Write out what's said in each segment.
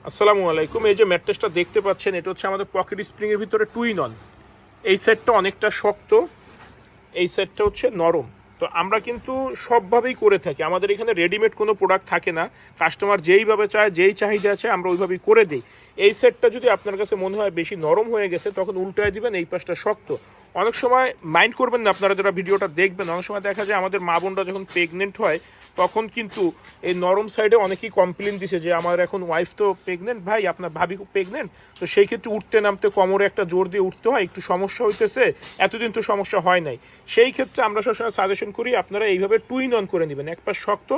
আসসালামু আলাইকুম। এই যে ম্যাট্রেসটা দেখতে পাচ্ছেন, এটা হচ্ছে আমাদের পকেট স্প্রিং এর ভিতরে টুইন অন। এই সেটটা অনেকটা শক্ত, এই সেটটা হচ্ছে নরম। তো আমরা কিন্তু সবভাবেই করে থাকি, আমাদের এখানে রেডিমেড কোনো প্রোডাক্ট থাকে না। কাস্টমার যেইভাবে চায়, যেই চাহিদা আছে আমরা ওইভাবেই করে দিই। এই সেটটা যদি আপনার কাছে মনে হয় বেশি নরম হয়ে গেছে, তখন উল্টায় দিবেন, এই পাশটা শক্ত। অনেক সময় মাইন্ড করবেন না আপনারা যারা ভিডিওটা দেখবেন, অনেক সময় দেখা যায় আমাদের মা বোনরা যখন প্রেগনেন্ট হয় তখন কিন্তু এই নরম সাইডে অনেকেই কমপ্লেন দিছে যে আমার এখন ওয়াইফ তো প্রেগনেন্ট, ভাই আপনার ভাবি প্রেগনেন্ট, তো সেই ক্ষেত্রে উঠতে নামতে কোমরে একটা জোর দিয়ে উঠতে হয়, একটু সমস্যা হইতেছে, এতদিন তো সমস্যা হয় নাই। সেই ক্ষেত্রে আমরা সবসময় সাজেশন করি আপনারা এইভাবে টুইন অন করে নেবেন, এক পাশ শক্ত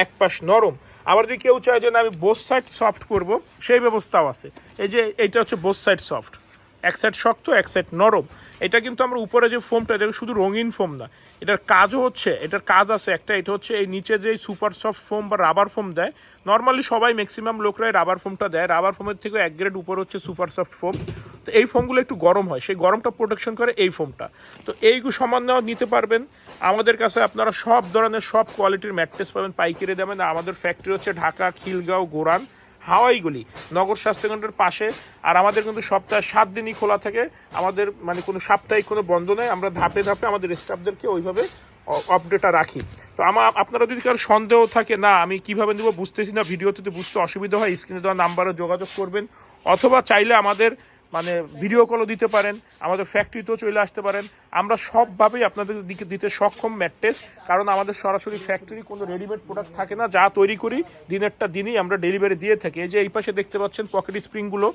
এক পাশ নরম। আবার যদি কেউ চায় যে না আমি বোথ সাইড সফট করব, সেই ব্যবস্থাও আছে। এই যে এইটা হচ্ছে বোথ সাইড সফট, এক সাইড শক্ত এক সাইড নরম। এটা কিন্তু আমরা উপরে যে ফোমটা, এটা শুধু রঙিন ফোম না, এটার কাজও হচ্ছে, এটার কাজ আছে একটা, এটা হচ্ছে এই নিচে যে সুপার সফট ফোম বা রাবার ফোম দেয়, নর্মালি সবাই ম্যাক্সিমাম লোকরাই রাবার ফোমটা দেয়, রাবার ফোমের থেকে এক গ্রেড উপর হচ্ছে সুপার সফট ফোম। তো এই ফোমগুলো একটু গরম হয়, সেই গরমটা প্রোটেকশন করে এই ফোমটা। তো এইগুলো সামান্য নিতে পারবেন আমাদের কাছে। আপনারা সব ধরনের সব কোয়ালিটির ম্যাট্রেস পাবেন পাইকারি দামে। আমাদের ফ্যাক্টরি হচ্ছে ঢাকা, খিলগাঁও, গোরান, হাওয়াইগুলি, নগর স্বাস্থ্যকেন্দ্রের পাশে। আর আমাদের কিন্তু সপ্তাহে 7 দিনই খোলা থাকে, আমাদের মানে কোনো সাপ্তাহিক কোনো বন্ধ নেই। আমরা ধাপে ধাপে আমাদের স্টাফদেরকে ওইভাবে আপডেটটা রাখি। তো আপনারা যদি কারো সন্দেহ থাকে না আমি কিভাবে নেবো বুঝতেছি না, ভিডিওতে যদি বুঝতে অসুবিধা হয় স্ক্রিনে দেওয়া নাম্বারে যোগাযোগ করবেন, অথবা চাইলে আমাদের মানে ভিডিও কলও দিতে পারেন, আমাদের ফ্যাক্টরিতেও চলে আসতে পারেন। আমরা সবভাবেই আপনাদের দিকে দিতে সক্ষম ম্যাট্রেস, কারণ আমাদের সরাসরি ফ্যাক্টরি কোনো রেডিমেড প্রোডাক্ট থাকে না, যা তৈরি করি দিনেরটা দিনই আমরা ডেলিভারি দিয়ে থাকি। এই যে এই পাশে দেখতে পাচ্ছেন পকেট স্প্রিংগুলো,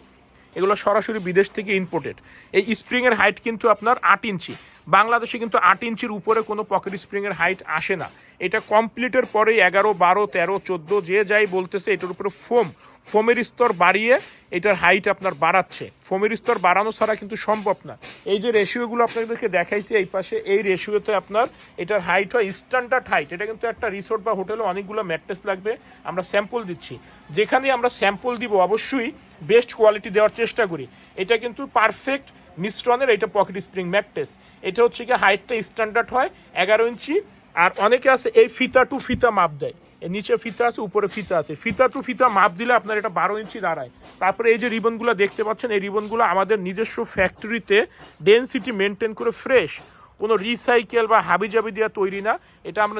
এগুলো সরাসরি বিদেশ থেকে ইম্পোর্টেড। এই স্প্রিংয়ের হাইট কিন্তু আপনার 8 ইঞ্চি, বাংলাদেশে কিন্তু 8 ইঞ্চির উপরে কোনো পকেট স্প্রিংয়ের হাইট আসে না। এটা কমপ্লিটের পরে 11, 12, 13, 14 যে যাই বলতেছে, এটার উপরে ফোমের স্তর বাড়িয়ে এটার হাইট আপনার বাড়াচ্ছে। ফোমের স্তর বাড়ানো ছাড়া কিন্তু সম্ভব না। এই যে রেশিওগুলো আপনাদেরকে দেখাইছি এই পাশে, এই রেশিওতে আপনার এটার হাইট হয় স্ট্যান্ডার্ড হাইট। এটা কিন্তু একটা রিসোর্ট বা হোটেলে অনেকগুলো ম্যাট্রেস লাগবে, আমরা স্যাম্পল দিচ্ছি। যেখানে আমরা স্যাম্পল দিব অবশ্যই বেস্ট কোয়ালিটি দেওয়ার চেষ্টা করি। এটা কিন্তু পারফেক্ট মিশ্রণের এটা পকেট স্প্রিং ম্যাট্রেস। এটা হচ্ছে কি হাইটটা স্ট্যান্ডার্ড হয় 11 ইঞ্চি। আর অনেকে আছে এই ফিতা টু ফিতা মাপ দেয়, নিচে ফিতা আছে উপরে ফিতা আছে, ফিতা টু ফিতা মাপ দিলে আপনার এটা 12 ইঞ্চি দাঁড়ায়। তারপরে এই যে রিবনগুলো দেখতে পাচ্ছেন, এই রিবনগুলো আমাদের নিজস্ব ফ্যাক্টরিতে ডেনসিটি মেনটেন করে ফ্রেশ, কোনো রিসাইকেল বা হাবিজাবি দেওয়া তৈরি না। এটা আমরা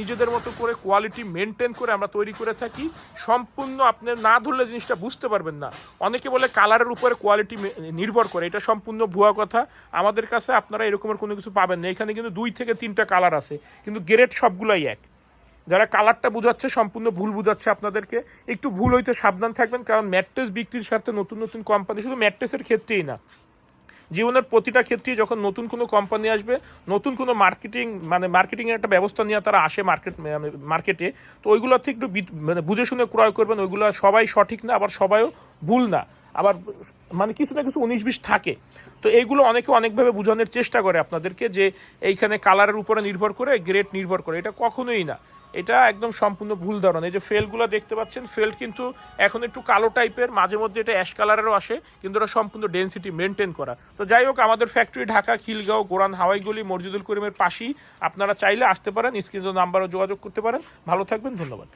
নিজেদের মতো করে কোয়ালিটি মেনটেন করে আমরা তৈরি করে থাকি। সম্পূর্ণ আপনার না ধরলে জিনিসটা বুঝতে পারবেন না। অনেকে বলে কালারের উপরে কোয়ালিটি নির্ভর করে, এটা সম্পূর্ণ ভুয়া কথা। আমাদের কাছে আপনারা এরকমের কোনো কিছু পাবেন না। এখানে কিন্তু 2 থেকে 3টা কালার আছে, কিন্তু গ্রেড সবগুলাই এক। যারা কালারটা বুঝাচ্ছে সম্পূর্ণ ভুল বুঝাচ্ছে আপনাদেরকে, একটু ভুল হইতে সাবধান থাকবেন। কারণ ম্যাট্রেস বিক্রির স্বার্থে নতুন নতুন কোম্পানি, শুধু ম্যাট্রেসের ক্ষেত্রেই না, জীবনের প্রতিটা ক্ষেত্রেই যখন নতুন কোনো কোম্পানি আসবে, নতুন কোনো মার্কেটিংয়ের একটা ব্যবস্থা নিয়ে তারা আসে মার্কেটে, তো ওইগুলো থেকে একটু বুঝে শুনে ক্রয় করবেন। ওইগুলো সবাই সঠিক না, আবার সবাইও ভুল না, আবার কিছু না কিছু 19-20 থাকে। তো এইগুলো অনেকে অনেকভাবে বোঝানোর চেষ্টা করে আপনাদেরকে যে এইখানে কালারের উপরে নির্ভর করে, গ্রেড নির্ভর করে, এটা কখনোই না। এটা একদম সম্পূর্ণ ভুল ধারণা। এই যে ফেলগুলো দেখতে পাচ্ছেন, ফেল কিন্তু এখন একটু কালো টাইপের, মাঝে মধ্যে এটা অ্যাশ কালারেরও আসে, কিন্তু এটা সম্পূর্ণ ডেনসিটি মেনটেন করা। তো যাই হোক, আমাদের ফ্যাক্টরি ঢাকা, খিলগাঁও, গোরান, হাওয়াইগুলি, মসজিদুল করিমের পাশেই। আপনারা চাইলে আসতে পারেন, স্ক্রিনে নাম্বারও যোগাযোগ করতে পারেন। ভালো থাকবেন, ধন্যবাদ।